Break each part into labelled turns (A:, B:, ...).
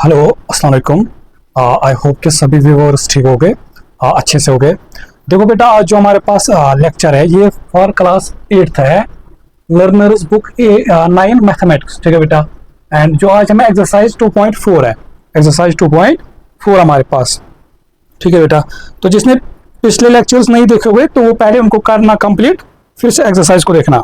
A: Hello अस्सलाम वालेकुम। I hope कि सभी व्यूअर्स ठीक हो गए, अच्छे से हो गए। देखो बेटा, आज जो हमारे पास लेक्चर है ये फॉर क्लास 8th है, लर्नर्स बुक 9 मैथमेटिक्स। ठीक है बेटा। एंड जो आज हमें एक्सरसाइज 2.4 है, एक्सरसाइज 2.4 हमारे पास। ठीक है बेटा। तो जिसने पिछले लेक्चर्स नहीं देखे हुए तो वो पहले उनको करना कंप्लीट, फिर से एक्सरसाइज को देखना।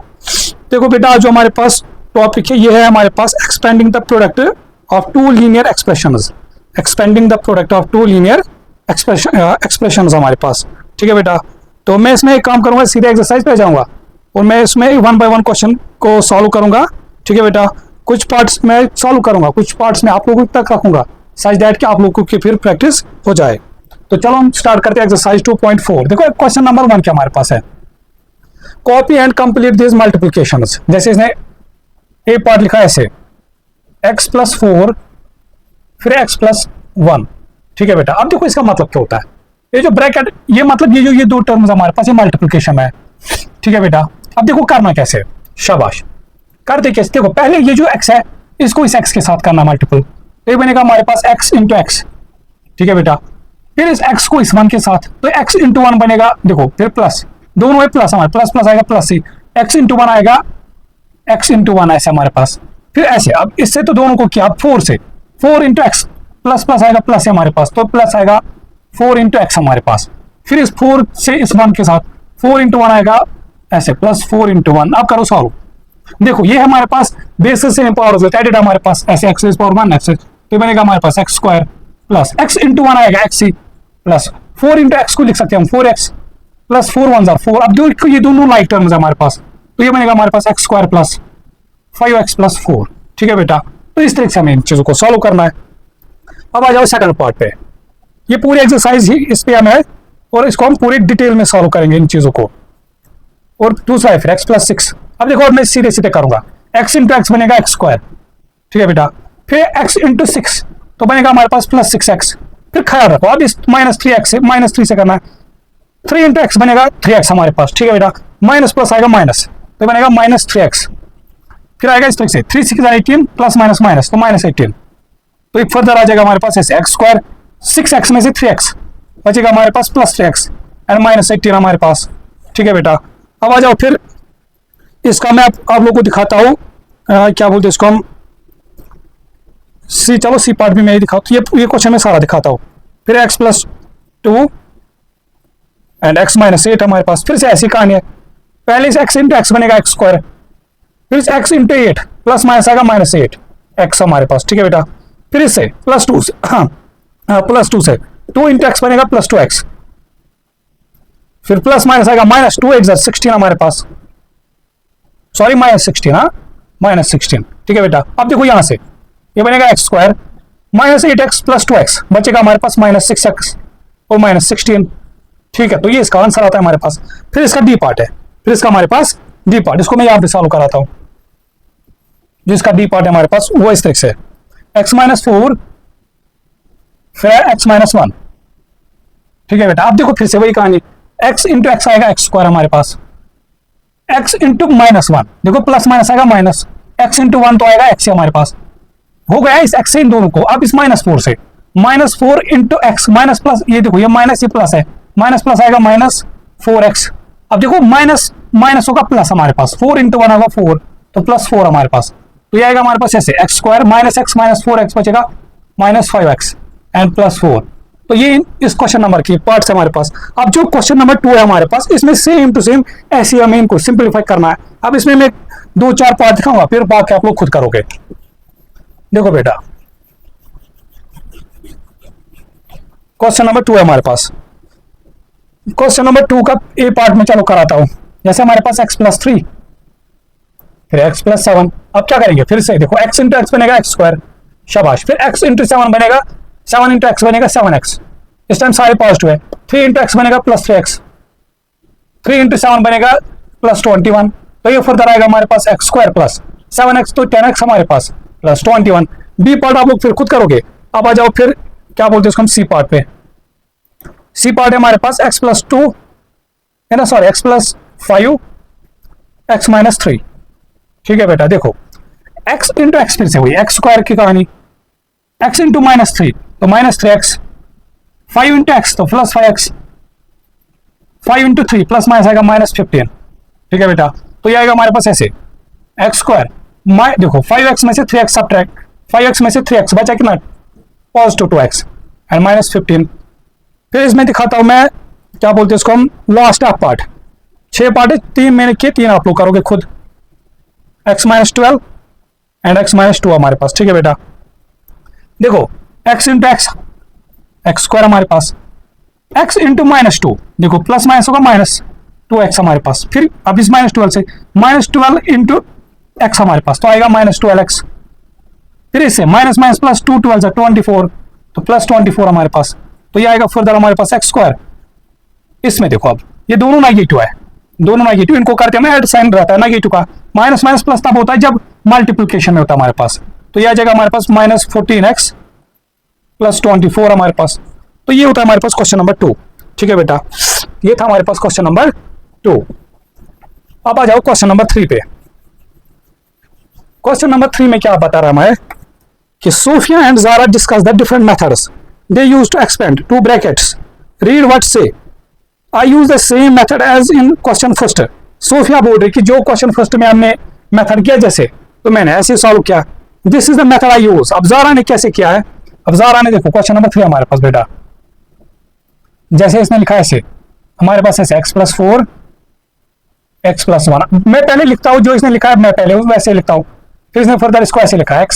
A: देखो बेटा, आज जो हमारे पास टॉपिक है ये है हमारे पास expanding the product of two linear expressions. Expanding the product of two linear expressions हमारे पास। ठीक है बेटा। तो मैं इसमें एक काम करूंगा, सीधे एक्सरसाइज पे जाऊंगा और मैं इसमें 1 बाय 1 क्वेश्चन को सॉल्व करूंगा। ठीक है बेटा। कुछ पार्ट्स में सॉल्व करूंगा, कुछ पार्ट्स में आप लोगों तक रखूंगा, सच दैट कि आप लोगों की फिर प्रैक्टिस हो जाए। तो चलो हम स्टार्ट करते हैं एक्सरसाइज 2.4। देखो क्वेश्चन नंबर 1 क्या हमारे पास है, copy and complete this multiplications. जैसे इसने ए पार्ट लिखा है ऐसे, x + 4 फिर x + 1। ठीक है बेटा। अब देखो इसका मतलब क्या होता है, ये जो ब्रैकेट, ये मतलब ये जो ये दो टर्म्स हमारे पास, ये मल्टीप्लिकेशन है। ठीक है बेटा। अब देखो करना कैसे, शाबाश। करते कैसे, देखो पहले ये जो x है इसको इस x के साथ करना मल्टीपल, तो ये बनेगा हमारे पास x × x। ठीक है बेटा। फिर इस x को इस 1 के साथ, तो x × 1 बनेगा, देखो फिर प्लस, दोनों में प्लस, हमारे प्लस प्लस आएगा प्लस ही, x × 1 आएगा, x × 1 ऐसे हमारे पास। फिर ऐसे, अब इससे तो दोनों को किया 4 से, 4 × x, प्लस प्लस आएगा प्लस है हमारे पास, तो प्लस आएगा 4 × x हमारे पास। फिर इस 4 से इस 1 के साथ 4 × 1 आएगा ऐसे, प्लस 4 × 1। अब करो सॉल्व। देखो ये हमारे पास बेसिस से पावर एडेड हमारे पास ऐसे, x ⁻⁴ x, तो बनेगा हमारे पास x² प्लस x × 1 आएगा x प्लस 4 × x को लिख सकते हैं हम 4x प्लस 4 × 1 = 4। अब जो ये दोनों लाइक टर्म्स है हमारे पास, तो ये बनेगा हमारे पास x² प्लस 5x + 4। ठीक है बेटा। तो इस तरह से हमें इन चीजों को सॉल्व करना है। अब आ जाओ सेकंड पार्ट पे। ये पूरी एक्सरसाइज ही इस पे हमें, और इसको हम पूरी डिटेल में सॉल्व करेंगे इन चीजों को। और दूसरा है फिर x + 6। अब देखो मैं सीधे सीधे करूंगा, x × x बनेगा x²। ठीक है बेटा। फिर x × 6 तो बनेगा हमारे पास प्लस 6x। फिर ख्याल रखो, अब इस -3x से -3 से करना है, 3 × x बनेगा 3x हमारे पास। ठीक है बेटा। माइनस प्लस आएगा माइनस, तो बनेगा -3x। फिर आएगा इस तरह से 3 × 6 = 18 प्लस माइनस माइनस, तो -18। तो एक फर्दर आ जाएगा हमारे पास ऐसे x², 6x में से 3x बचेगा हमारे पास प्लस 3x एंड -18 हमारे पास। ठीक है बेटा। अब आ जाओ फिर इसका मैं आप लोगों को दिखाता हूँ, क्या बोलते हैं इसको हम, सी, चलो सी पार्ट भी मैं ही दिखाता हूँ, ये क्वेश्चन में सारा दिखाता हूँ। फिर x + 2 एंड x - 8 हमारे पास। फिर से ऐसी कहानी है, पहले से x × x बनेगा x², फिर से x × 8 प्लस माइनस आएगा -8 x हमारे पास। ठीक है बेटा। फिर इससे +2 से, +2 से 2 × x बनेगा +2x, फिर प्लस माइनस आएगा -2 × 16 हमारे पास, सॉरी -16, -16। ठीक है बेटा। अब देखो यहां से ये बनेगा x² -8x + 2x बचेगा हमारे पास -6x और -16। ठीक है। तो ये इसका आंसर आता है हमारे पास। फिर इसका डी पार्ट है, फिर इसका हमारे पास डी पार्ट, इसको मैं यहां पे सॉल्व कराता हूं। जिसका डी पार्ट है हमारे पास वो इस तरह से, x - 4 फिर x - 1। ठीक है बेटा। अब देखो फिर से वही कहानी, x × x आएगा x² हमारे पास, x × -1, देखो प्लस माइनस आएगा माइनस, x × 1 तो आएगा x हमारे पास, हो गया इस x से इन दोनों को। अब इस -4 से, -4 × x माइनस प्लस, ये देखो ये माइनस, ये प्लस है, माइनस प्लस आएगा -4x। अब देखो माइनस माइनस होगा प्लस हमारे पास, 4 × 1 होगा 4, तो +4 हमारे पास। तो ये आएगा हमारे पास ऐसे x² -x - 4x बचेगा -5x एंड +4। तो ये इस क्वेश्चन नंबर की पार्ट्स है हमारे पास। अब जो क्वेश्चन नंबर 2 है हमारे पास, इसमें सेम टू सेम ऐसे हमें इनको सिंपलीफाई करना है। अब इसमें मैं 2-4 पार्ट दिखाऊंगा, फिर बाकी आप लोग खुद करोगे। देखो बेटा, क्वेश्चन नंबर 2 है हमारे पास। क्वेश्चन नंबर 2 का ए पार्ट में चलो कराता हूं। जैसे हमारे पास x + 3 फिर x + 7। अब क्या करेंगे, फिर से देखो x × x बनेगा x², शाबाश। फिर x × 7 बनेगा, 7 × x बनेगा 7x, इस टाइम सारे पॉजिटिव है। 3 × x बनेगा +3x, 3 × 7 बनेगा +21, तो ये फर्दर आएगा हमारे पास x² प्लस 7x, तो 10x हमारे पास +21। बी पार्ट आप लोग फिर खुद करोगे। अब आ जाओ फिर क्या बोलते हैं उसको हम सी पार्ट पे। सी पार्ट है हमारे पास x + 2 है ना, सॉरी x + 5 x - 3। ठीक है बेटा। देखो x × x फिर से हुई x² की कहानी, x इंटू -3 तो -3x, 5 इंटू एक्स तो +5x, 5 इंटू 3 प्लस माइनस आएगा -15। ठीक है बेटा, तो ये आएगा हमारे पास ऐसे x²। देखो 5x में से 3x सब्ट्रैक्ट, 5x में से 3x बचा कितना, +2 2x एंड -15। फिर इसमें दिखाता हूं मैं, क्या बोलते हैं इसको हम, लास्ट ऑफ पार्ट। 6 पार्ट है, 3 मैंने किए, 3 आप लोग करोगे खुद। x -12 एंड x -2 हमारे पास। ठीक है बेटा, देखो x इंटू एक्स, x² हमारे पास, x इंटू -2 देखो प्लस माइनस होगा -2x हमारे पास। फिर अब इस -12 से -12 इंटू एक्स हमारे पास तो आएगा -12x। फिर इससे माइनस माइनस प्लस 2 12 24 तो +24 हमारे पास, तो ये आएगा फर्दर हमारे पास x²। इसमें देखो अब ये दोनों नेगेटिव है, दोनों नेगेटिव, इनको करते हैं ऐड साइन रहता है नेगेटिव का। माइनस माइनस प्लस तब होता है जब मल्टीप्लिकेशन में होता है हमारे पास, तो ये आ जाएगा हमारे पास -14x +24 हमारे पास। तो ये होता है हमारे पास क्वेश्चन नंबर 2। ठीक है बेटा, ये था हमारे पास क्वेश्चन नंबर 2। अब आ जाओ क्वेश्चन नंबर 3 पे। क्वेश्चन नंबर 3 में क्या बता रहा है हमें कि Sophia and Zara discuss the different methods they use to expand 2 brackets, read what say. I use the same method as in question first. Sophia बोल रही कि जो क्वेश्चन फर्स्ट में हमने मेथड किया जैसे, तो मैंने ऐसे सॉल्व किया, this is the method I use. अब ज़ारा ने कैसे किया है, अब ज़ारा ने देखो क्वेश्चन नंबर 3 हमारे पास बेटा, जैसे इसने लिखा है ऐसे हमारे पास ऐसे x+4 x+1। मैं पहले लिखता हूं जो इसने लिखा है, मैं पहले वैसे लिखता हूं। फिर इसने फर्दर इसको ऐसे लिखा है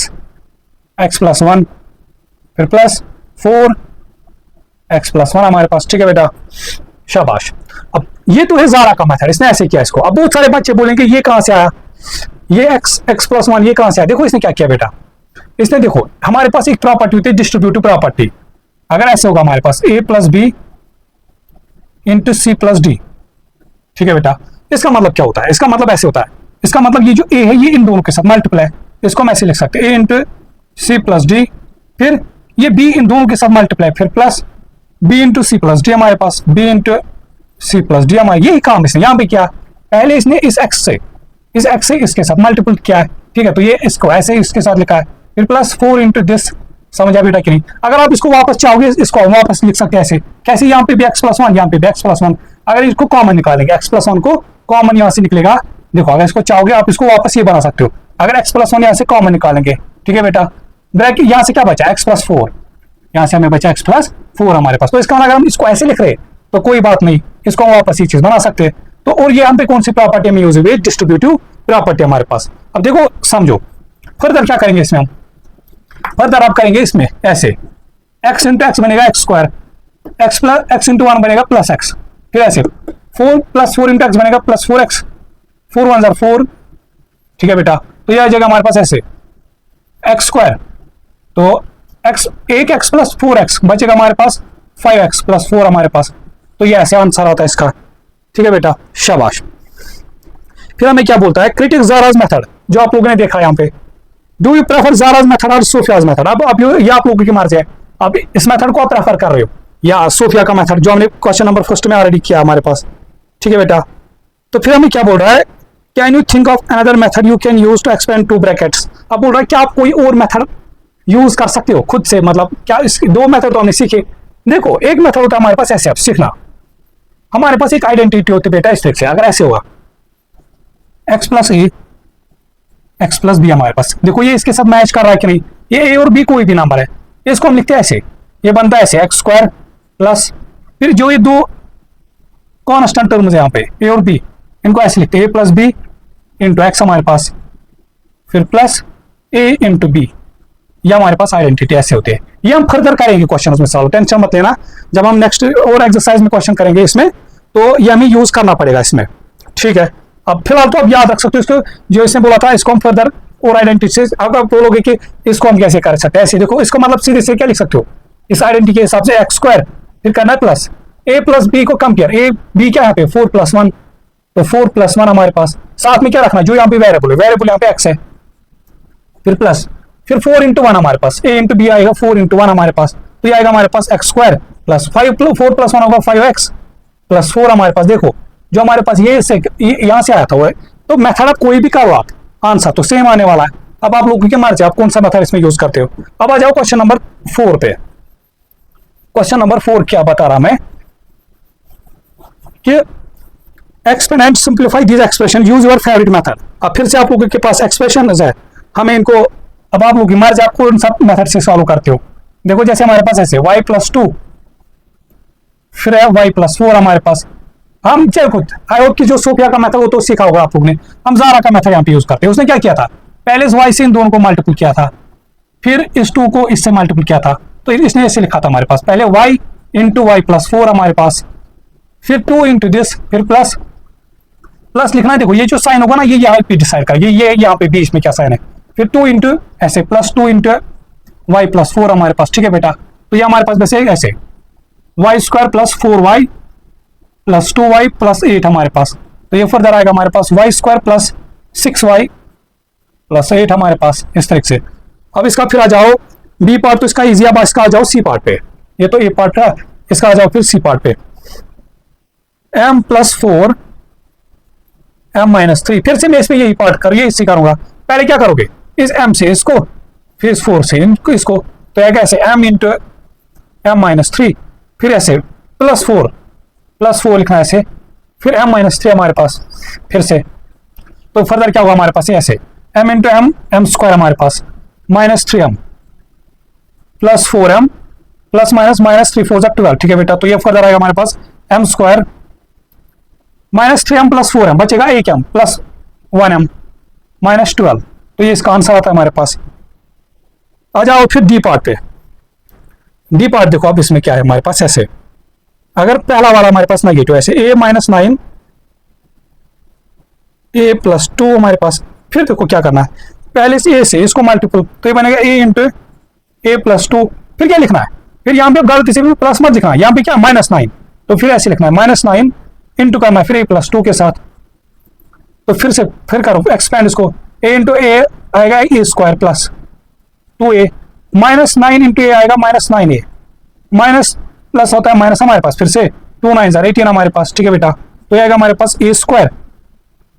A: x+1 फिर +4 x+1 हमारे पास। ठीक है बेटा, शाबाश। अब ये तो है ज़ारा का मेथड, इसने ऐसे किया इसको। अब बहुत सारे बच्चे बोलेंगे ये कहां से आया, ये x+1 ये कहां से आया। देखो इसने क्या किया बेटा, इसने देखो हमारे पास एक प्रॉपर्टी होती है डिस्ट्रीब्यूटिव प्रॉपर्टी। अगर ऐसे होगा हमारे पास a + b इंटू c+d। ठीक है बेटा, इसका मतलब क्या होता है, इसका मतलब ऐसे होता है, इसका मतलब ये जो a है ये इन दोनों के साथ मल्टीप्लाई, इसको हम ऐसे लिख सकते हैं a इंटू c+d, फिर ये b इन दोनों के साथ मल्टीप्लाई, फिर प्लस b इंटू c+d हमारे पास, b इंटू c+d हमारे। यही काम इसने यहाँ पे किया, पहले इसने इस x से इसके साथ मल्टीपल किया है। ठीक है, तो ये इसको ऐसे इसके साथ लिखा है, फिर +4 इंटू दिस। समझा बेटा कि नहीं। अगर आप इसको वापस चाहोगे इसको वापस लिख सकते हैं ऐसे, कैसे, यहाँ पे भी x+1 यहाँ पे भी x+1। अगर इसको कॉमन निकालेंगे, x+1 को कॉमन यहाँ से निकलेगा। देखो अगर इसको चाहोगे आप इसको वापस ये बना सकते हो, अगर x+1 यहाँ से कॉमन निकालेंगे। ठीक है बेटा, ब्रैकेट यहाँ से क्या बचा x+4, यहाँ से हमें बचा x+4 हमारे पास। तो इसका अगर हम इसको ऐसे लिख रहे तो कोई बात नहीं, इसको हम वापस ये चीज बना सकते हैं। तो और ये यहाँ पे कौन सी प्रॉपर्टी में यूज हुई, डिस्ट्रीब्यूटिव प्रॉपर्टी हमारे पास। अब देखो समझो फर्दर क्या करेंगे इसमें हम, फर्दर आप करेंगे इसमें ऐसे x इंटू एक्स बनेगा x², x इंटू 1 बनेगा +x, फिर ऐसे 4 + 4 इंटू एक्स बनेगा +4x, 4 1 4। ठीक है बेटा, तो यह आ जाएगा हमारे पास ऐसे x², तो एक x + 4x बचेगा हमारे पास 5x + 4 हमारे पास। तो ये ऐसे आंसर आता है इसका। ठीक है बेटा, शाबाश। फिर हमें क्या बोलता है, क्रिटिक ज़ारा's मेथड, जो आप लोगों ने देखा यहाँ पे। डू यू प्रेफर ज़ारा's मेथड और सोफिया's मेथड। अब ये आप लोगों की मर्जी है, अब इस मेथड को आप प्रेफर कर रहे हो या सोफिया का मेथड, जो हमने क्वेश्चन नंबर फर्स्ट में ऑलरेडी किया हमारे पास। ठीक है बेटा, तो फिर हमें क्या बोल रहा है, can you think of another method you can use to expand 2 brackets. अब बोल रहा है क्या आप कोई और मेथड यूज कर सकते हो खुद से, मतलब क्या इस 2 मेथड तो हमने सीखे। देखो एक मेथड होता है हमारे पास ऐसे, आप सीखना, हमारे पास एक आइडेंटिटी होती है बेटा इस तरीके से। अगर ऐसे होगा x+a x+b हमारे पास, देखो ये इसके साथ मैच कर रहा है कि नहीं, ये a और b कोई भी नंबर है, इसको हम लिखते हैं ऐसे, ये बनता है ऐसे x² प्लस, फिर जो ये 2 कांस्टेंट टर्म्स है यहाँ पे a और b, इनको ऐसे लिखते हैं a + b इंटू एक्स हमारे पास, फिर प्लस a इंटू b। ये हमारे पास आइडेंटिटी ऐसे होते हैं। ये हम फर्दर करेंगे क्वेश्चन में सॉल्व, टेंशन मत लेना। जब हम नेक्स्ट और एक्सरसाइज में क्वेश्चन करेंगे इसमें, तो ये हमें यूज करना पड़ेगा इसमें। ठीक है, अब फिलहाल तो आप याद रख सकते हो इसको, जो इसने बोला था इसको हम फर्दर और आइडेंटिटी से। अब आप बोलोगे कि इसको हम कैसे कर सकते हैं, ऐसे देखो इसको मतलब सीधे से क्या लिख सकते हो, इस आइडेंटिटी के हिसाब से x² फिर करना है प्लस a + b को कंपेयर, a b क्या यहाँ पे 4 + 1, तो 4 + 1 हमारे पास, साथ में क्या रखना जो यहाँ पे वेरिएबल है, वेरिएबल यहाँ पे x है, फिर प्लस, फिर 4 × 1 हमारे पास, a × b आएगा 4 × 1 हमारे पास, तो ये आएगा हमारे पास x² प्लस 4 + 1 होगा 5x + 4 हमारे पास। देखो जो हमारे पास ये यहाँ से आया था वो है, तो मेथड आप कोई भी करो आप, आंसर तो सेम आने वाला है। अब आप लोगों की मर्जी, आप कौन सा मेथड इसमें यूज करते हो। अब आ जाओ क्वेश्चन नंबर 4 पे। क्वेश्चन नंबर 4 क्या बता रहा मैं कि expand and simplify this expression, use your favourite method. अब फिर से आप लोगों के पास एक्सप्रेशन है, हमें इनको, अब आप लोग की मर्जी, आप कौन सा मेथड से सॉल्व करते हो। देखो जैसे हमारे पास ऐसे y+2 फिर है y+4 हमारे पास। हम चल खुद आई होप कि जो सोफिया का मेथड वो तो सीखा होगा आप लोग ने। हम ज़ारा का मेथड यहाँ पे यूज करते हैं। उसने क्या किया था, पहले इस y से इन दोनों को मल्टीपल किया था, फिर इस 2 को इससे मल्टीपल किया था। तो इसने ऐसे लिखा था हमारे पास, पहले y इंटू y+4 हमारे पास, फिर 2 इंटू दिस, फिर प्लस प्लस लिखना है। देखो ये जो साइन होगा ना, ये यहाँ पे डिसाइड कर, ये यहाँ पे बीच में क्या साइन है, फिर 2 इंटू ऐसे प्लस 2 इंटू y+4 हमारे पास। ठीक है बेटा, तो ये हमारे पास वैसे ऐसे y² plus 4y plus 2y plus 8 हमारे पास। तो ये फर्दर आएगा हमारे पास y² प्लस 6y प्लस 8 हमारे पास, इस तरीके से। अब इसका फिर आ जाओ बी पार्ट, तो इसका इजी। अब इसका आ जाओ सी पार्ट पे, ये तो ए पार्ट है, इसका आ जाओ फिर सी पार्ट पे। m+4 m-3, फिर से मैं इसमें यही पार्ट करूँ, ये इसी करूंगा। पहले क्या करोगे, इस m से इसको, फिर इस 4 से इसको, तो आएगा ऐसे m इंटू m-3, फिर ऐसे +4 लिखना है ऐसे, फिर m-3 हमारे पास फिर से। तो फर्दर क्या होगा हमारे पास, ऐसे m इंटू m² हमारे पास -3m प्लस 4m प्लस -3 4 12। ठीक है बेटा, तो ये फर्दर आएगा हमारे पास m² -3m प्लस 4m, बचेगा 1m प्लस 1m -12। तो ये इसका आंसर आता है हमारे पास। आ जाओ फिर डी पार्ट पे। डी पार्ट देखो अब इसमें क्या है हमारे पास, ऐसे अगर पहला वाला हमारे पास नेगेटिव, ऐसे a-9 a+2 हमारे पास। फिर देखो क्या करना है, पहले से a से इसको मल्टीपल, तो ये बनेगा a इंटू a+2। फिर क्या लिखना है, फिर यहाँ पे गलती से भी प्लस मत लिखना है, यहाँ पे क्या -9, तो फिर ऐसे लिखना है -9 इंटू करना है फिर a+2 के साथ। तो फिर करो एक्सपेंड इसको, a इंटू a आएगा a² plus 2a, -9 into a आएगा -9a, माइनस प्लस होता है माइनस हमारे पास, फिर से 2 9 18 हमारे पास। ठीक है बेटा, तो ये आएगा हमारे पास a²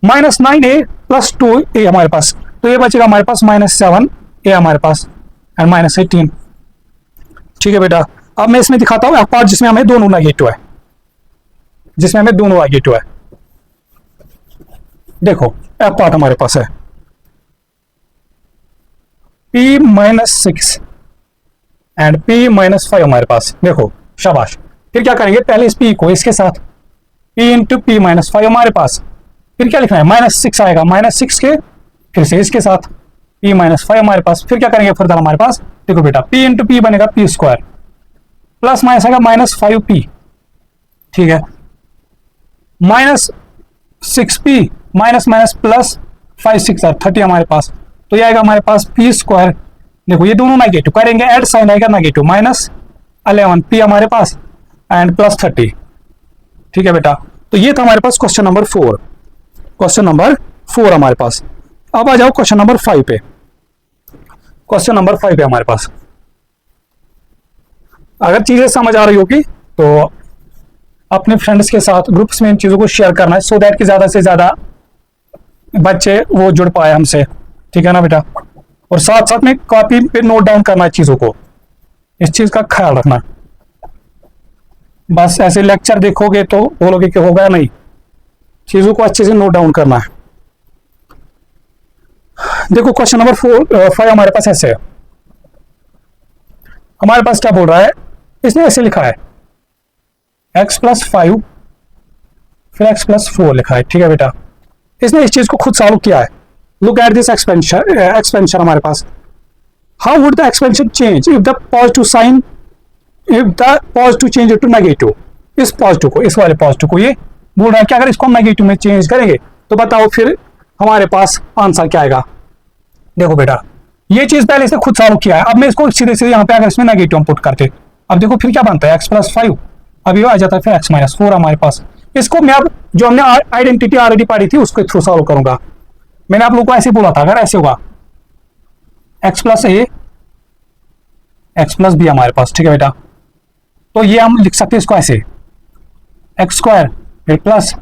A: -9a प्लस 2a हमारे पास, तो ये बचेगा हमारे पास -7a हमारे पास एंड -18। ठीक है बेटा, अब मैं इसमें दिखाता हूँ पार्ट जिसमें हमें दोनों नेगेटिव है, जिसमें हमें दोनों नेगेटिव है। देखो एफ पार्ट हमारे पास है p-6 एंड p-5 हमारे पास। देखो शाबाश, फिर क्या करेंगे, पहले इस p को इसके साथ p इंटू p-5 हमारे पास, फिर क्या लिखना है -6 आएगा, -6 के फिर से इसके साथ p-5 हमारे पास। फिर क्या करेंगे फर्दर हमारे पास, देखो बेटा p इंटू p बनेगा p² प्लस माइनस आएगा -5p। ठीक है, -6p माइनस प्लस 5 6 30 हमारे पास, तो ये आएगा हमारे पास p²। देखो ये दोनों नेगेटिव करेंगे, ऐड साइन आएगा नेगेटिव, -11p हमारे पास एंड प्लस 30। ठीक है बेटा, तो ये था हमारे पास क्वेश्चन नंबर 4। क्वेश्चन नंबर 4 हमारे पास। अब आ जाओ क्वेश्चन नंबर 5 पे। क्वेश्चन नंबर 5 है हमारे पास। अगर चीजें समझ आ रही होगी तो अपने फ्रेंड्स के साथ ग्रुप्स में इन चीजों को शेयर करना है, सो दैट कि ज्यादा से ज्यादा बच्चे वो जुड़ पाए हमसे। ठीक है ना बेटा, और साथ साथ में कॉपी पे नोट डाउन करना है चीजों को, इस चीज का ख्याल रखना। बस ऐसे लेक्चर देखोगे तो बोलोगे कि होगा नहीं, चीजों को अच्छे से नोट डाउन करना है। देखो क्वेश्चन नंबर 5 हमारे पास ऐसे है, हमारे पास क्या बोल रहा है, इसने ऐसे लिखा है x+5 फिर x+4 लिखा है। ठीक है बेटा, इसने इस चीज को खुद सॉल्व किया है। लुक एट दिस एक्सपेंशन हमारे पास, how would the expansion change if the positive sign, if the positive change to negative. इस पॉजिटिव को, इस वाले पॉजिटिव को ये बोल रहा है कि अगर इसको हम नेगेटिव में चेंज करेंगे तो बताओ फिर हमारे पास आंसर क्या आएगा। देखो बेटा, ये चीज पहले से खुद सॉल्व किया है, अब मैं इसको सीधे सीधे यहाँ पे अगर इसमें नेगेटिव पुट करते, अब देखो फिर क्या बनता है x+5, अब ये आ जाता है फिर x-4 हमारे पास। इसको मैं अब जो हमने आइडेंटिटी ऑलरेडी पढ़ी थी उसके थ्रू सॉल्व करूंगा। मैंने आप लोगों को ऐसे बोला था, अगर ऐसे होगा x+a x+b हमारे पास। ठीक है बेटा, तो ये हम लिख सकते हैं इसको ऐसे x² फिर plus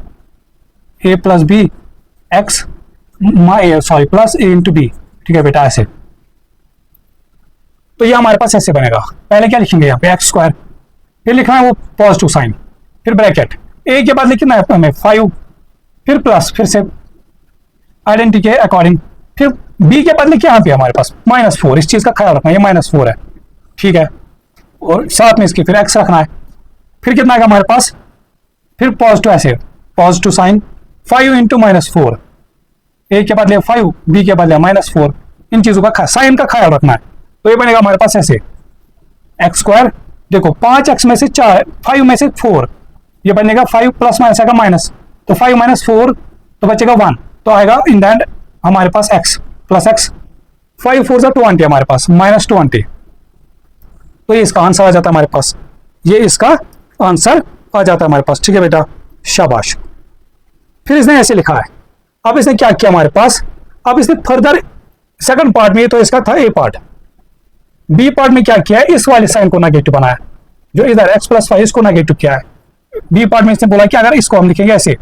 A: a+b x plus a into b ठीक है बेटा, ऐसे। तो ये हमारे पास ऐसे बनेगा। पहले क्या लिखेंगे यहाँ पे एक्स स्क्वायर, फिर लिखना है वो पॉजिटिव साइन, फिर ब्रैकेट, ए के बाद लिखना है हमें 5, फिर प्लस, फिर से आइडेंटिटी के अकॉर्डिंग, फिर बी के बाद लिखिए यहाँ पे हमारे पास -4। इस चीज का ख्याल रखना, ये -4 है, ठीक है। और साथ में इसके फिर एक्स रखना है, फिर कितना आएगा हमारे पास, फिर पॉजिटिव, ऐसे पॉजिटिव साइन 5 इंटू -4, ए के बदले 5, बी के बदले -4। इन चीजों का साइन का ख्याल रखना है। तो ये बनेगा हमारे पास ऐसे एक्स स्क्वायर, देखो 5x में से 4, 5 में से 4, ये बनेगा 5 प्लस माइनस आएगा माइनस, तो 5 - 4 तो बचेगा 1, तो आएगा इन द एंड हमारे पास x प्लस एक्स, 5 4 जा 20 हमारे पास -20। तो ये इसका आंसर आ जाता है हमारे पास, ये इसका आंसर आ जाता है हमारे पास, ठीक है बेटा, शाबाश। फिर इसने ऐसे लिखा है। अब इसने क्या किया हमारे पास, अब इसने फर्दर सेकंड पार्ट में, तो इसका था ए पार्ट, बी पार्ट में क्या किया है, इस वाले साइन को नेगेटिव बनाया, जो इधर x + 5 इसको नेगेटिव किया है। बी पार्ट में इसने बोला कि अगर इसको हम लिखेंगे ऐसे,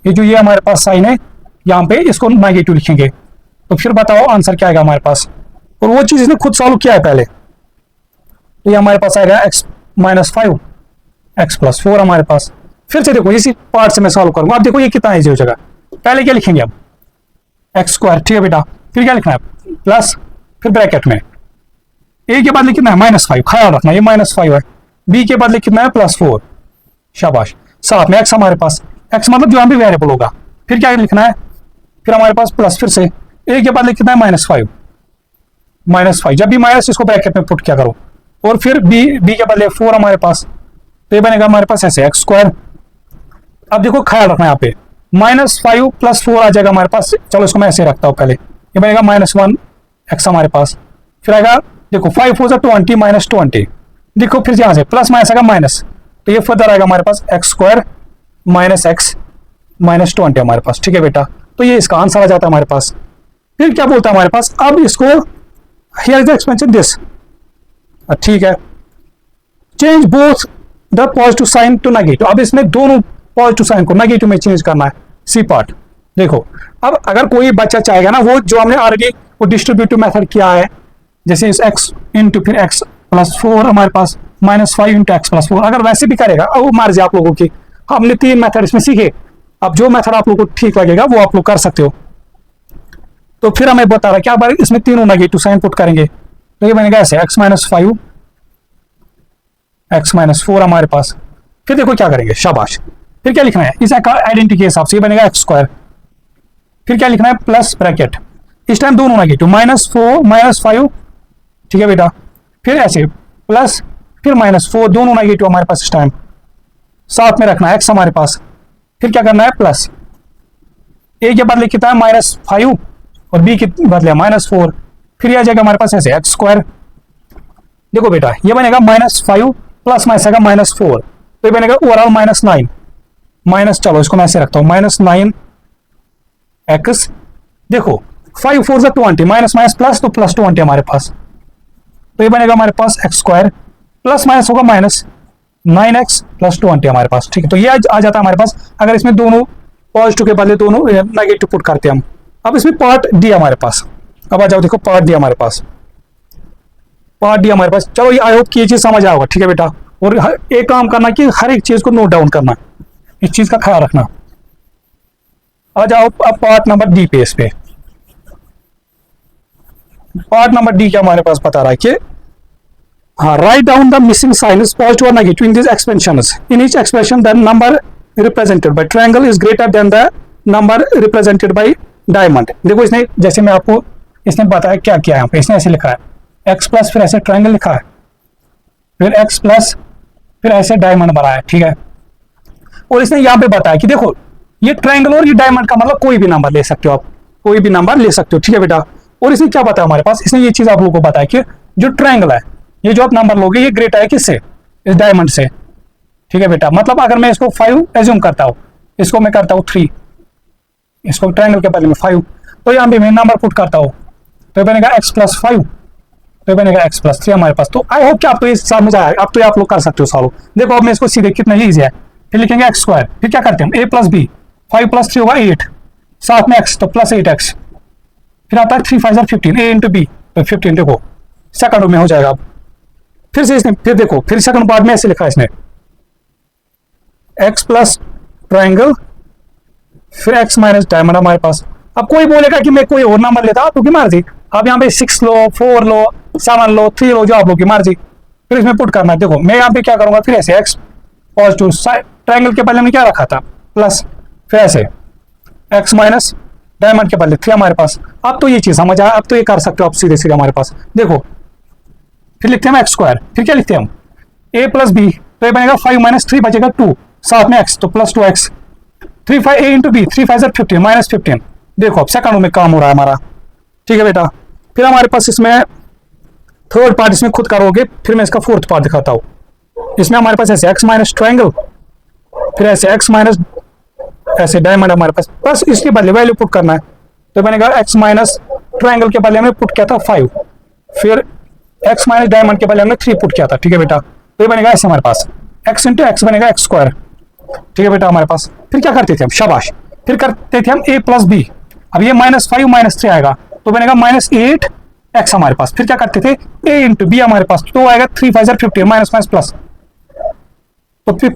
A: ये जो ये हमारे पास साइन है यहाँ पे इसको नेगेटिव लिखेंगे, तो फिर बताओ आंसर क्या आएगा हमारे पास। और वो चीज इसने खुद सॉल्व किया है पहले, तो ये हमारे पास आएगा x - 5 x + 4 हमारे पास। फिर से देखो इसी पार्ट से मैं सॉल्व करूंगा, अब देखो ये कितना इजी हो जाएगा। पहले क्या लिखेंगे अब एक्स स्क्वायर, ठीक है बेटा, फिर क्या लिखना है प्लस, फिर ब्रैकेट में ए के बाद लिखना है -5, ख्याल रखना ये -5 है, बी के बाद लिखना है +4, शाबाश। साथ में एक्स हमारे पास, एक्स मतलब जो यहाँ पे वेरिएबल होगा, फिर क्या लिखना है, फिर हमारे पास प्लस, फिर से ए के बाद लिखना है -5, जब भी माइनस इसको ब्रैकेट में पुट किया करो, और फिर बी के बदले 4 हमारे पास, तो ये बनेगा हमारे पास ऐसे एक्स स्क्वायर। अब देखो ख्याल रखना यहाँ पे -5 + 4 आ जाएगा हमारे पास, चलो इसको मैं ऐसे रखता हूँ पहले, ये बनेगा -1 एक्स हमारे पास, फिर आएगा देखो 5 4 20 -20, देखो फिर यहाँ से प्लस माइनस आएगा माइनस, तो ये फर्दर आएगा हमारे पास एक्स स्क्वायर -x -20 हमारे पास, ठीक है बेटा। तो ये इसका आंसर आ जाता है हमारे पास। फिर क्या बोलता है हमारे पास, अब इसको here is the expansion this, ठीक है, change both the positive sign to negative. अब इसमें दोनों पॉजिटिव साइन को नेगेटिव में चेंज करना है, सी पार्ट। देखो अब अगर कोई बच्चा चाहेगा ना, वो जो हमने ऑलरेडी वो डिस्ट्रीब्यूटिव मेथड किया है, जैसे इस x इंटू फिर x + 4 हमारे पास -5 इंटू x + 4, अगर वैसे भी करेगा, अब वो मर्जी आप लोगों की। हमने 3 मेथड इसमें सीखे, अब जो मेथड आप लोगों को ठीक लगेगा वो आप लोग कर सकते हो। तो फिर हमें बता रहा है क्या, बार इसमें तीनों नेगेटिव साइन पुट करेंगे, तो ये बनेगा ऐसे x - 5 x - 4 हमारे पास। फिर देखो क्या करेंगे, शाबाश। फिर क्या लिखना है, इस आइडेंटिटी के हिसाब से ये बनेगा एक्स स्क्वायर, फिर क्या लिखना है प्लस ब्रैकेट, इस टाइम दोनों नेगेटिव -4 -5, ठीक है बेटा, फिर ऐसे प्लस, फिर -4 दोनों नेगेटिव हमारे पास इस टाइम, साथ में रखना है एक्स हमारे पास, फिर क्या करना है प्लस, ए के बदले कितना है -5 और बी के बदले -4, फिर आ जाएगा हमारे पास ऐसे एक्स स्क्वायर। देखो बेटा ये बनेगा -5 प्लस माइनस आएगा -4, तो ये बनेगा ओवरऑल -9 माइनस, चलो इसको मैं ऐसे रखता हूँ -9 एक्स। देखो 5 4 जा 20, माइनस माइनस प्लस, तो +20 हमारे पास, तो ये बनेगा हमारे पास एक्स स्क्वायर, प्लस माइनस होगा -9x + 20 हमारे पास, ठीक है। तो ये आ जाता है हमारे पास, अगर इसमें दोनों पॉजिटिव के बदले दोनों नेगेटिव पुट करते हैं हम। अब इसमें पार्ट डी हमारे पास, अब आ जाओ देखो पार्ट डी हमारे पास, पार्ट डी हमारे पास। चलो ये आई होप कि ये चीज समझ आओगे, ठीक है बेटा। और एक काम करना कि हर एक चीज को नोट डाउन करना, इस चीज का ख्याल रखना। आ जाओ अब पार्ट नंबर डी पे, इस पे पार्ट नंबर डी क्या हमारे पास बता रहा है कि हाँ, right down the missing sign is positive और negative in this expansions. In each expression the number represented by triangle is greater than the number represented by diamond. देखो इसने, जैसे मैं आपको इसने बताया क्या किया यहाँ पे, इसने ऐसे लिखा है एक्स प्लस, फिर ऐसे ट्रायंगल लिखा है, फिर एक्स प्लस, फिर ऐसे डायमंड बनाया है, ठीक है। और इसने यहाँ पे बताया कि देखो ये ट्रायंगल और ये डायमंड का मतलब कोई भी नंबर ले सकते हो आप, कोई भी नंबर ले सकते हो, ठीक है बेटा। और इसने क्या बताया हमारे पास, इसने ये चीज आप लोगों को बताया कि जो ट्रायंगल है, ये जो आप नंबर लोगे ये ग्रेटर है किससे, इस डायमंड से, ठीक है बेटा। मतलब अगर मैं इसको 5 एज्यूम करता हूँ, इसको मैं करता हूँ 3, इसको ट्रायंगल के बदले में 5, तो यहाँ पे मैं नंबर पुट करता हूँ, तो बनेगा x + 5, तो बनेगा x + 3 हमारे पास। तो आई होप कि आपको ये समझ आया, अब तो आप लोग कर सकते हो सॉल्व। देखो अब मैं इसको सीधे, कितना ईजी है, फिर लिखेंगे एक्स स्क्वायर, फिर क्या करते हैं a + b, 5 + 3 होगा 8, साथ में x, तो +8x, फिर आता है 3 5 15, ए इंटू बी तो 15, देखो सेकंड में हो जाएगा। अब फिर से इसने, फिर देखो फिर सेकंड पार्ट में ऐसे लिखा है इसने, एक्स प्लस ट्राइंगल फिर एक्स माइनस डायमंड हमारे पास। अब कोई बोलेगा कि मैं कोई और नंबर लेता, आप लोग की मर्जी, आप यहाँ पे 6 लो, 4 लो, 7 लो, 3 लो, जो आप लोग की मर्जी, फिर इसमें पुट करना है। देखो मैं यहाँ पे क्या करूंगा, फिर ऐसे एक्स पॉजिटिव, ट्राइंगल के पहले हमने क्या रखा था प्लस, फिर ऐसे एक्स माइनस डायमंड के बदले 3 हमारे पास। अब तो ये चीज समझ आया, अब तो ये कर सकते हो आप सीधे सीधे हमारे पास। देखो फिर लिखते हैं एक्स स्क्वायर, फिर क्या लिखते हैं हम, ए प्लस बी, तो ये बनेगा 5 माइनस 3 बचेगा 2, साथ में एक्स तो प्लस 2x, 3 5 ए इंटू बी, 3 5 15 माइनस 15। देखो अब सेकंडों में काम हो रहा है हमारा, ठीक है बेटा। फिर हमारे पास इसमें थर्ड पार्ट इसमें खुद करोगे, फिर मैं इसका फोर्थ पार्ट दिखाता हूँ। इसमें हमारे पास ऐसे एक्स माइनस ट्राइंगल, फिर ऐसे एक्स माइनस ऐसे डायमंड हमारे पास, बस इसके बदले वैल्यू पुट करना है। तो बनेगा एक्स माइनस ट्राइंगल के बदले हमने पुट किया था 5, फिर एक्स माइनस डायमंड के बदले हमने 3 पुट किया था, ठीक है बेटा। तो ये बनेगा ऐसे हमारे पास एक्स इंटू एक्स बनेगा एक्स स्क्वायर, ठीक है बेटा हमारे पास। फिर क्या करते थे हम, शाबाश, फिर करते थे हम ए प्लस बी। अब ये -5 -3 आएगा तो बनेगा -8 एक्स हमारे पास। फिर क्या करते थे, ए इंटू बी हमारे पास, तो आएगा 3 5 15 माइनस माइनस प्लस, तो फिर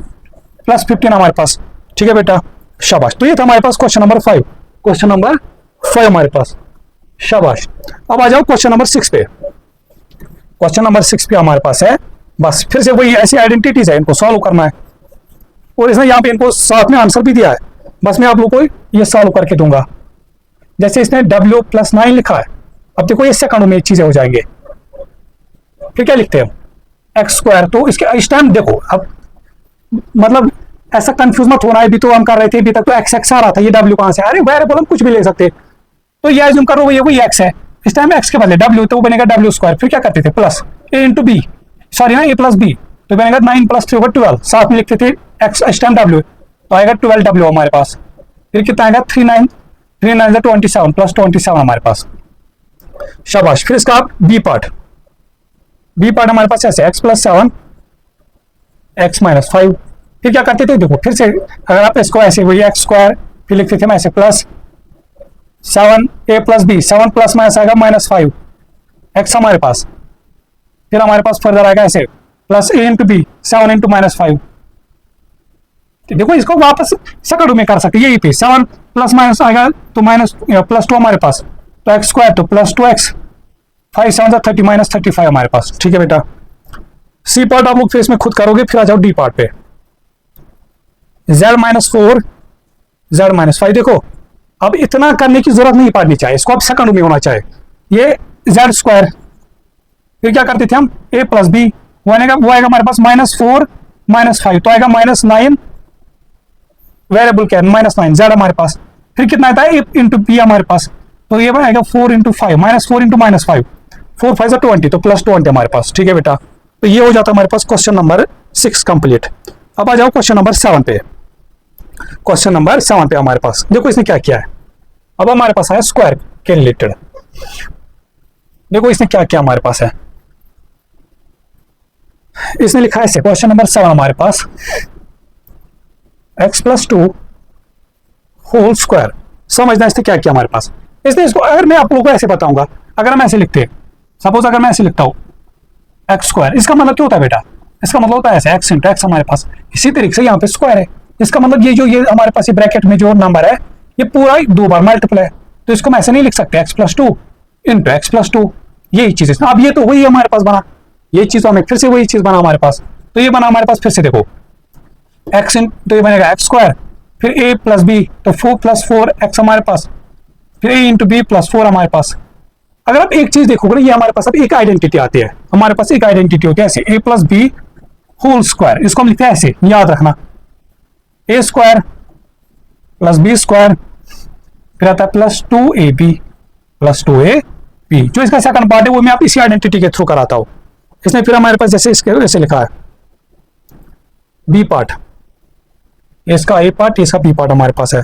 A: प्लस 15 हमारे पास, ठीक है बेटा शाबाश। तो ये था हमारे पास क्वेश्चन नंबर 5, क्वेश्चन नंबर 5 हमारे पास, शाबाश। अब आ जाओ क्वेश्चन नंबर 6 पे। क्वेश्चन नंबर 6 पे हमारे पास है, बस फिर से वही ऐसी आइडेंटिटीज है, इनको सॉल्व करना है। और इसने यहाँ पे इनको साथ में आंसर भी दिया है, बस मैं आप लोगों को ये सॉल्व करके दूंगा। जैसे इसने W + 9 लिखा है, अब देखो ये सेकंडों में चीजें हो जाएंगे। फिर क्या लिखते हैं एक्स स्क्वायर, तो इसके इस टाइम देखो अब मतलब ऐसा कंफ्यूज मत होना है, अभी तो हम कर रहे थे, अभी तक तो एक्स एक्स आ रहा था, ये W कहां से, अरे वेरिएबल हम कुछ भी ले सकते, तो ये एज्यूम करो ये वही एक्स है, इस टाइम एक्स के बदले W, तो वो बनेगा W स्क्वायर। फिर क्या करते थे प्लस ए इंटू बी, सॉरी ना ए प्लस बी, तो बनेगा 9 + 3 / 12, साथ में लिखते थे एक्स इस टाइम W, तो आएगा 12 W हमारे पास। फिर कितना आएगा 3 9 27 + 27 हमारे पास, शाबाश। फिर इसका बी पार्ट हमारे पास ऐसे एक्स + 7 एक्स - 5। फिर क्या करते थे, देखो फिर से अगर आप इसको ऐसे वही एक्स स्क्वायर, फिर लिखते थे हम ऐसे प्लस 7 ए प्लस बी, 7 प्लस माइनस आएगा -5 एक्स हमारे पास। फिर हमारे पास फर्दर आएगा ऐसे प्लस ए इंटू बी, 7 इंटू -5। देखो इसको वापस सेकंडों में कर सकते, यही पे 7 प्लस माइनस आएगा तो +2 हमारे पास, तो एक्स स्क्वायर तो +2x, 5 7 30 -35 हमारे पास, ठीक है बेटा। सी पार्ट आप लोग फिर इसमें खुद करोगे। फिर आ जाओ डी पार्ट पे, z -4 z -5। देखो अब इतना करने की जरूरत नहीं पड़नी चाहिए, इसको अब सेकंड में होना चाहिए, ये z स्क्वायर। फिर क्या करते थे हम a + b, वो आएगा हमारे पास -4 -5, तो आएगा -9, वेरिएबल क्या है -9 z हमारे पास। फिर कितना आता है a इंटू b हमारे पास, तो ये आएगा 4 × 5 -4 × -5, 4 5 20, तो +20 हमारे पास, ठीक है बेटा। तो ये हो जाता है हमारे पास क्वेश्चन नंबर 6 कंप्लीट। अब आ जाओ क्वेश्चन नंबर 7 पे। क्वेश्चन नंबर 7 पे हमारे पास देखो इसने क्या किया है, अब हमारे पास है स्क्वायर के रिलेटेड। देखो इसने क्या किया हमारे पास है, इसने लिखा है क्वेश्चन नंबर 7 हमारे पास x + 2 होल स्क्वायर। समझना इसने क्या किया हमारे पास, इसने इसको, अगर मैं आप लोगों को ऐसे बताऊंगा, अगर हम ऐसे लिखते, सपोज अगर मैं ऐसे लिखता हूं एक्स स्क्वायर, इसका मतलब क्या होता है बेटा, इसका मतलब होता है ऐसे x × x हमारे पास। इसी तरीके से यहाँ पे स्क्वायर है, इसका मतलब ये जो ये हमारे पास ये ब्रैकेट में जो नंबर है ये पूरा 2 बार मल्टीप्लाई है, तो इसको हम ऐसे नहीं लिख सकते x + 2 × x + 2, यही चीज है। अब ये तो वही हमारे पास बना, ये चीज हमें फिर से वही चीज बना हमारे पास, तो ये बना हमारे पास फिर से देखो x, तो ये बनेगा x स्क्वायर, फिर a + b, तो 4 + 4x हमारे पास, फिर a × b + 4 हमारे पास। अगर आप एक चीज देखोगे ना, ये हमारे पास अब एक आइडेंटिटी आती है, हमारे पास एक आइडेंटिटी होती है ऐसे a + b होल स्क्वायर, इसको हम लिखते हैं ऐसे, याद रखना a स्क्वायर + b स्क्वायर, फिर आता है +2ab + 2ab। जो इसका सेकंड पार्ट है वो मैं आप इसी आइडेंटिटी के थ्रू कराता हूं। इसने फिर हमारे पास जैसे इसके ऐसे लिखा है बी पार्ट, इसका ए पार्ट, इसका बी पार्ट हमारे पास है,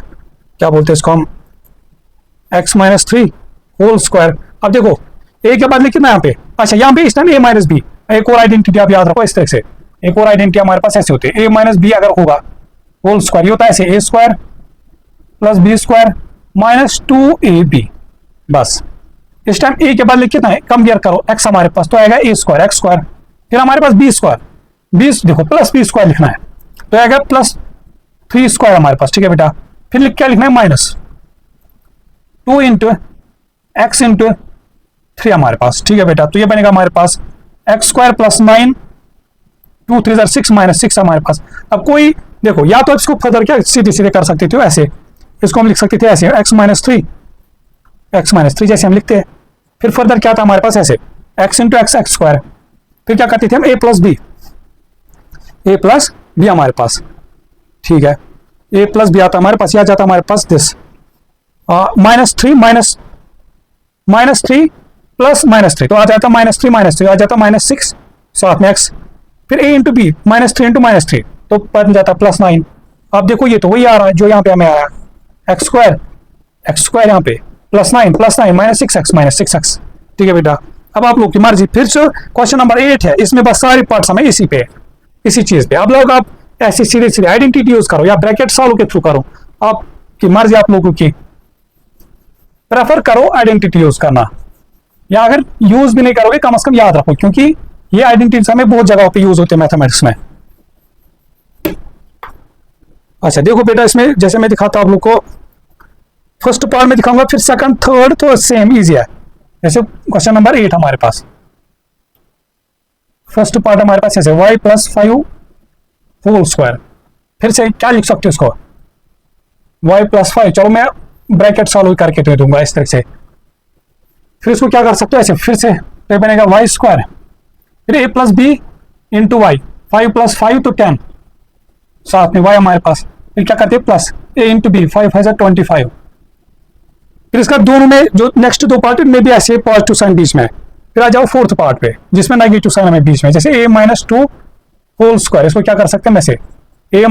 A: क्या बोलते हैं इसको हम x - 3 होल स्क्वायर। अब देखो ए के बदले कितना यहाँ पे, अच्छा यहाँ पे इस टाइम a - b, एक और आइडेंटिटी आप याद रखो इस तरह से, एक और आइडेंटिटी हमारे पास ऐसे होती है a - b अगर होगा होल स्क्वायर, ये होता है ऐसे a square + b square -2ab, बस इस टाइम ए के बदले कितना है, कंपेयर करो एक्स हमारे पास, तो आएगा ए स्क्वायर एक्स स्क्वायर, फिर हमारे पास बी स्क्वायर, बीस देखो प्लस बी स्क्वायर लिखना है, तो आएगा प्लस 3 स्क्वायर हमारे पास, ठीक है बेटा। फिर क्या लिखना है, माइनस 2 इंटू एक्स इंटू 3 हमारे पास, ठीक है बेटा। तो ये बनेगा हमारे पास एक्स स्क्वायर प्लस 9, 2 3 6 माइनस 6 हमारे पास। अब कोई देखो, या तो इसको फर्दर क्या सीधे सीधे कर सकते थे ऐसे, इसको हम लिख सकते थे ऐसे एक्स माइनस थ्री जैसे हम लिखते हैं। फिर फर्दर क्या था हमारे पास, ऐसे x into x x square, फिर क्या करते थे हम, ए प्लस बी हमारे पास, ठीक है। ए प्लस बी आता हमारे पास, यह जाता हमारे पास दिस माइनस थ्री प्लस -3 तो आ जाता -3 आ जाता -6 साथ में एक्स, फिर ए इंटू बी -3 इंटू -3 तो बन जाता +9। अब देखो ये तो वही आ रहा है जो यहाँ पे हमें आ रहा है, एक्स स्क्वायर यहाँ पे +9 -6x, ठीक है बेटा। अब आप लोग की मर्जी, फिर से क्वेश्चन नंबर 8 है, इसमें बस सारी पार्ट्स हमें इसी चीज पे। अब लोग आप ऐसी सीधे आइडेंटिटी यूज करो या ब्रैकेट सॉल्व के थ्रू करो, आपकी मर्जी, आप लोगों की। प्रेफर करो आइडेंटिटी यूज करना, या अगर यूज भी नहीं करोगे कम से कम याद रखो, क्योंकि ये आइडेंटिटी हमें बहुत जगहों पे यूज होते हैं मैथमेटिक्स में। अच्छा देखो बेटा, इसमें जैसे मैं दिखाता हूं आप लोग को, फर्स्ट पार्ट में दिखाऊंगा, फिर सेकंड थर्ड तो सेम इजी है। जैसे क्वेश्चन नंबर 8 हमारे पास, फर्स्ट पार्ट हमारे पास ऐसे y + 5 होल स्क्वायर, फिर से क्या लिख सकते हो इसको, y + 5, चलो मैं ब्रैकेट सॉल्व करके दे दूंगा इस तरह से। फिर इसको क्या कर सकते हो ऐसे, फिर से तो बनेगा y स्क्वायर, फिर a + b इंटू वाई, 5 + 5 तो 10, साथ में y हमारे पास, फिर क्या करते हैं प्लस a इंटू बी, 5 5 25। फिर इसका दोनों में जो नेक्स्ट दो पार्ट में भी ऐसे पॉजिटिव साइन बीच में, फिर आ जाओ फोर्थ पार्ट पे जिसमें नेगेटिव साइन हमें बीच में, जैसे a - 2 होल स्क्वायर, इसको क्या कर सकते हैं वैसे a -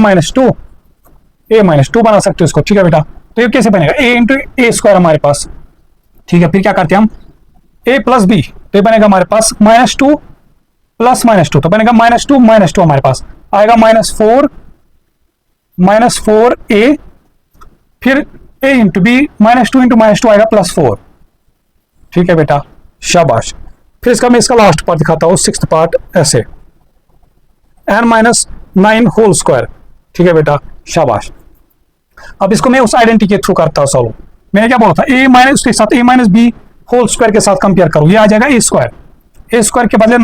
A: 2 बना सकते हो इसको, ठीक है बेटा। तो ये कैसे बनेगा, a इंटू ए स्क्वायर हमारे पास, ठीक है। फिर क्या करते हैं हम, a + b, तो ये बनेगा हमारे पास -2 + -2 तो बनेगा -2 हमारे पास आएगा -4a, फिर a इंटू बी, -2 इंटू -2 आएगा +4, ठीक है बेटा, शाबाश। फिर इसका मैं इसका लास्ट पार्ट दिखाता हूँ, सिक्स्थ पार्ट ऐसे n - 9 होल स्क्वायर, ठीक है बेटा, शाबाश। अब इसको मैं उस आइडेंटिटी के थ्रू करता हूँ सॉल्व। मैंने क्या बोला था, a - उसके साथ a - b होल स्क्वायर के साथ कंपेयर करो, ये आ जाएगा a स्क्वायर के बदले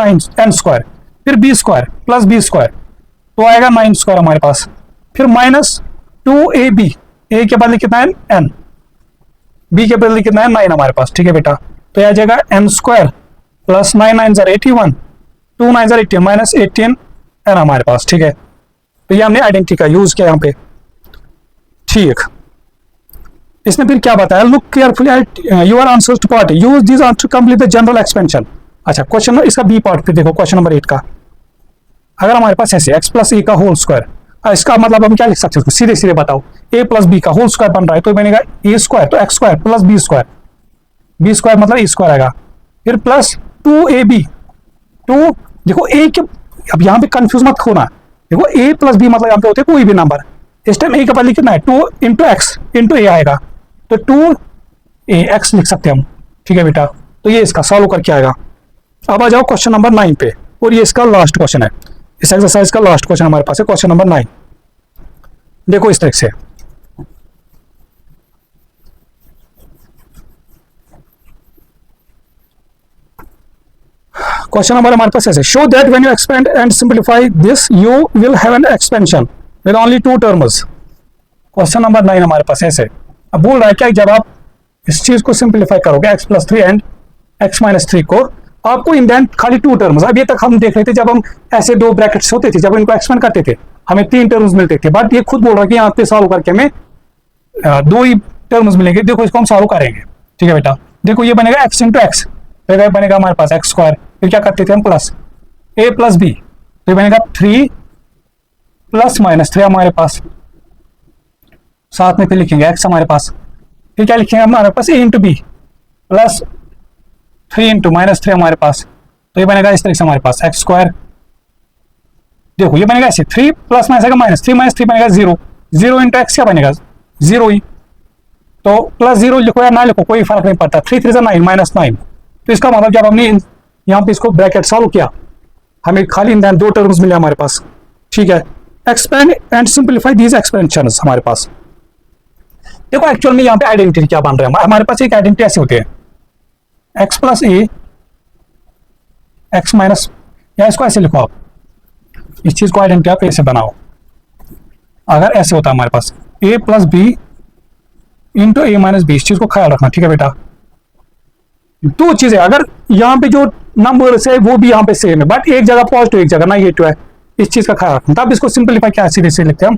A: n स्क्वायर, फिर b स्क्वायर + b स्क्वायर तो आएगा 9 स्क्वायर हमारे पास, फिर -2ab, a के बदले कितना है n, b के बदले कितना है 9 हमारे पास, ठीक है बेटा। तो यह आ जाएगा n स्क्वायर + 9 9 81, 2 9 18 -18 n हमारे पास, ठीक है। तो ये हमने आइडेंटिटी का यूज किया यहाँ पे, ठीक। इसने फिर क्या बताया, look carefully at your answers to part, use this answer to complete the general expansion. अच्छा क्वेश्चन इसका बी पार्ट फिर देखो, क्वेश्चन नंबर 8 का, अगर हमारे पास ऐसे x + a का होल स्क्वायर, इसका मतलब हम क्या लिख सकते हैं, सीधे सीधे बताओ, a + b का होल स्क्वायर बन रहा है तो बनेगा a स्क्वायर, तो x square + b square, b square मतलब a स्क्वायर आएगा, फिर +2ab, 2 देखो a के, अब यहाँ पे कंफ्यूज मत होना, देखो a + b मतलब यहाँ पे होते हैं कोई भी नंबर, इस टाइम a का बदले कितना है 2 इंटू x इंटू a आएगा, तो 2ax लिख सकते हैं हम, ठीक है बेटा। तो ये इसका सॉल्व करके आएगा। अब आ जाओ क्वेश्चन नंबर 9 पे, और ये इसका लास्ट क्वेश्चन है, इस एक्सरसाइज का लास्ट क्वेश्चन हमारे पास है, क्वेश्चन नंबर 9। देखो इस तरह से, क्वेश्चन नंबर हमारे पास ऐसे, show that when you expand and simplify this you will have an expansion with only 2 terms. Question number 9 हमारे पास ऐसे, अब बोल रहा है क्या, जब आप इस चीज को सिंपलीफाई करोगे x + 3 एंड x - 3 को, आपको इन दैन खाली 2 टर्म्स, अब ये तक हम देख रहे थे जब हम ऐसे 2 ब्रैकेट्स होते थे, जब इनको एक्सपेंड करते थे हमें 3 टर्म्स मिलते थे, बट ये खुद बोल रहा है कि यहाँ पे सॉल्व करके हमें 2 ही टर्म्स मिलेंगे। देखो इसको हम सॉल्व करेंगे, ठीक है बेटा। देखो ये बनेगा x इंटू एक्स, फिर बनेगा हमारे पास x स्क्वायर, फिर क्या करते थे हम प्लस a + b, तो बनेगा 3 + -3 हमारे पास, साथ में फिर लिखेंगे x हमारे पास, फिर क्या लिखेंगे हमारे पास a इंटू बी + 3 इंटू -3 हमारे पास, तो ये बनेगा इस तरह से हमारे पास x स्क्वायर, देखो ये बनेगा ऐसे 3 + -3 बनेगा 0, 0 इंटू एक्स क्या बनेगा 0 ही, तो +0 लिखो या ना लिखो कोई फर्क नहीं पड़ता, 3 3 9 -9। तो इसका मतलब जब हमने यहाँ पे इसको ब्रैकेट सॉल्व किया, हमें खाली इन दो टर्म्स मिले हमारे पास, ठीक है। Expand and simplify these expansions हमारे पास। देखो एक्चुअल में यहाँ पे आइडेंटिटी क्या बन रहा है, हमारे पास एक आइडेंटिटी ऐसे होती है, x + a x-, या इसको ऐसे लिखो आप, इस चीज को आइडेंटिटी आप ऐसे बनाओ। अगर ऐसे होता है हमारे पास a + b × a - b, इस चीज को ख्याल रखना, ठीक है बेटा। दो चीजें, अगर यहाँ पे जो नंबर है वो भी यहाँ पे सेम है, बट एक जगह पॉजिटिव एक जगह नेगेटिव है, इस चीज का ख्याल रखना। तब इसको सिंपलीफाई क्या सीधे से लिखते हैं हम,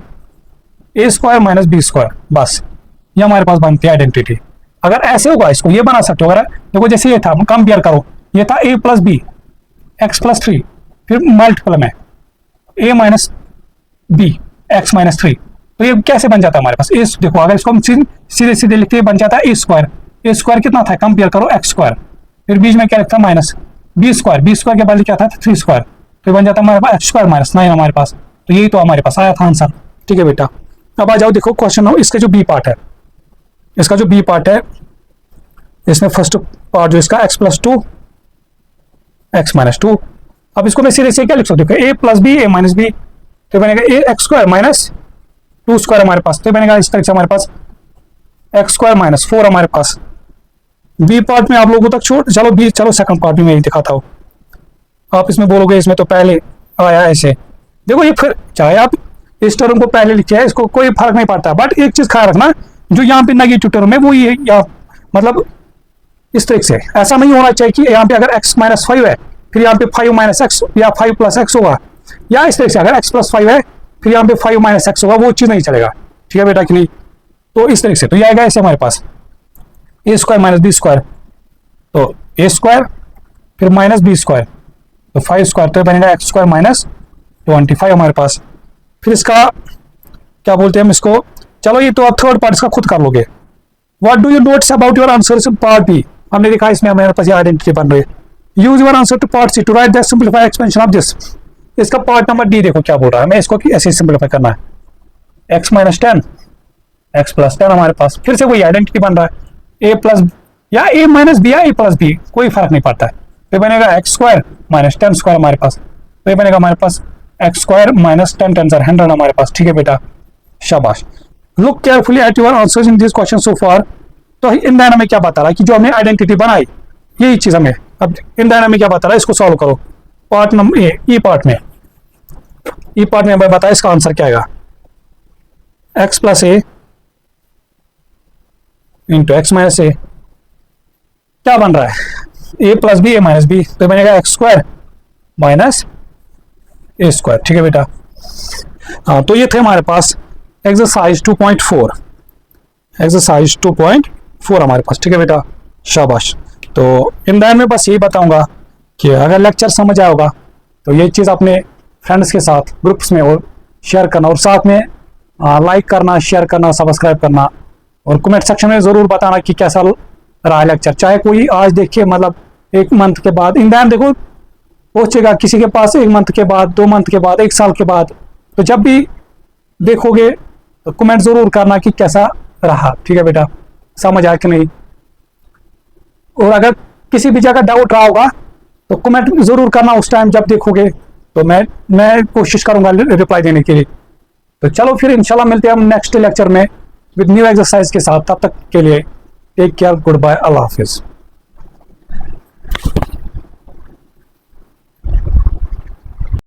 A: a² - b², बस ये हमारे पास बनती है आइडेंटिटी। अगर ऐसे होगा इसको ये बना सकते हो। अगर देखो जैसे ये था, कंपेयर करो, ये था a + b x + 3, फिर मल्टीपल में a - b x - 3, तो ये कैसे बन जाता है हमारे पास, इस देखो अगर इसको हम सीधे सीधे लिखते हैं बन जाता है a² कितना था, कंपेयर करो x², फिर बीच में क्या लिखता है माइनस b² के बाद क्या था 3², तो बन जाता है हमारे पास x² - 9 हमारे पास। तो यही तो हमारे पास आया था आंसर, ठीक है बेटा। अब आ जाओ देखो क्वेश्चन हो, इसका जो बी पार्ट है, इसका जो बी पार्ट है, इसमें फर्स्ट पार्ट जो इसका x + 2 x - 2। अब इसको मैं सीधे से क्या लिख सकता हूँ, a + b a - b, तो बनेगा a x² - 2² हमारे पास, तो बनेगा इस तरह से हमारे पास x² - 4 हमारे पास। बी पार्ट में आप लोगों तक छोड़, चलो बी, चलो सेकंड पार्ट में मैं दिखाता हूँ। आप इसमें बोलोगे इसमें तो पहले आया ऐसे, देखो ये फिर चाहे आप इस टर्म को पहले लिखे है, इसको कोई फर्क नहीं पड़ता, बट एक चीज ख्याल रखना, जो यहाँ पे नेगेटिव टर्म है वो ये, या मतलब इस तरीके से ऐसा नहीं होना चाहिए कि यहाँ पे अगर x - 5 है, फिर यहाँ पे 5 - x या 5 + x होगा, या इस तरह से अगर x + 5 है, फिर यहाँ पे 5 - x होगा, वो चीज नहीं चलेगा, ठीक है बेटा कि नहीं। तो इस तरीके से तो ये आएगा ऐसे हमारे पास a² - b², तो a² फिर -b², तो 5², तो बनेगा x² - 25 हमारे पास। फिर इसका क्या बोलते हैं हम इसको, चलो ये तो आप थर्ड पार्ट इसका खुद कर लोगे। What do you notes about your answers in part B, हमने देखा इसमें हमारे पास ये आइडेंटिटी बन रही है। Use your answer to part C to write the simplified expansion of this. इसका पार्ट नंबर डी देखो क्या बोल रहा है, हमें इसको ऐसे सिंपलीफाई करना है, x - 10 x + 10 हमारे पास, फिर से वही आइडेंटिटी बन रहा है, a + या a - b या a + b, कोई फर्क नहीं पड़ता है। तो बनेगा x² - 10² हमारे पास, तो ये बनेगा हमारे पास x² - 10 10 100 हमारे पास, ठीक है बेटा, शाबाश। Look carefully at your answers in this question so far. तो इन हमें क्या बता रहा है कि जो हमने आइडेंटिटी बनाई यही चीज हमें, अब इन हमें क्या बता रहा है, इसको सॉल्व करो। पार्ट नंबर ई पार्ट में हमें बताया इसका आंसर क्या आएगा, x + a × x - a, क्या बन रहा है a + b a - b, तो बनेगा x² - a², ठीक है बेटा। हाँ, तो ये थे हमारे पास एक्सरसाइज 2.4, एक्सरसाइज 2.4 हमारे पास, ठीक है बेटा, शाबाश। तो इन में बस यही बताऊंगा कि अगर लेक्चर समझ आया होगा तो ये चीज़ अपने फ्रेंड्स के साथ ग्रुप्स में और शेयर करना, और साथ में लाइक करना, शेयर करना, सब्सक्राइब करना, और कमेंट सेक्शन में ज़रूर बताना कि कैसा रहा लेक्चर। चाहे कोई आज देखिए, मतलब 1 मंथ के बाद इन देखो पहुंचेगा किसी के पास, 1 मंथ के बाद, 2 मंथ के बाद, 1 साल के बाद, तो जब भी देखोगे तो कमेंट जरूर करना कि कैसा रहा, ठीक है बेटा, समझ आया कि नहीं। और अगर किसी भी जगह डाउट रहा होगा तो कमेंट जरूर करना उस टाइम जब देखोगे, तो मैं कोशिश करूंगा रिप्लाई देने के लिए। तो चलो फिर इंशाल्लाह मिलते हैं हम नेक्स्ट लेक्चर में विद न्यू एक्सरसाइज के साथ। तब तक के लिए टेक केयर, गुड बाय, अल्लाह हाफिज।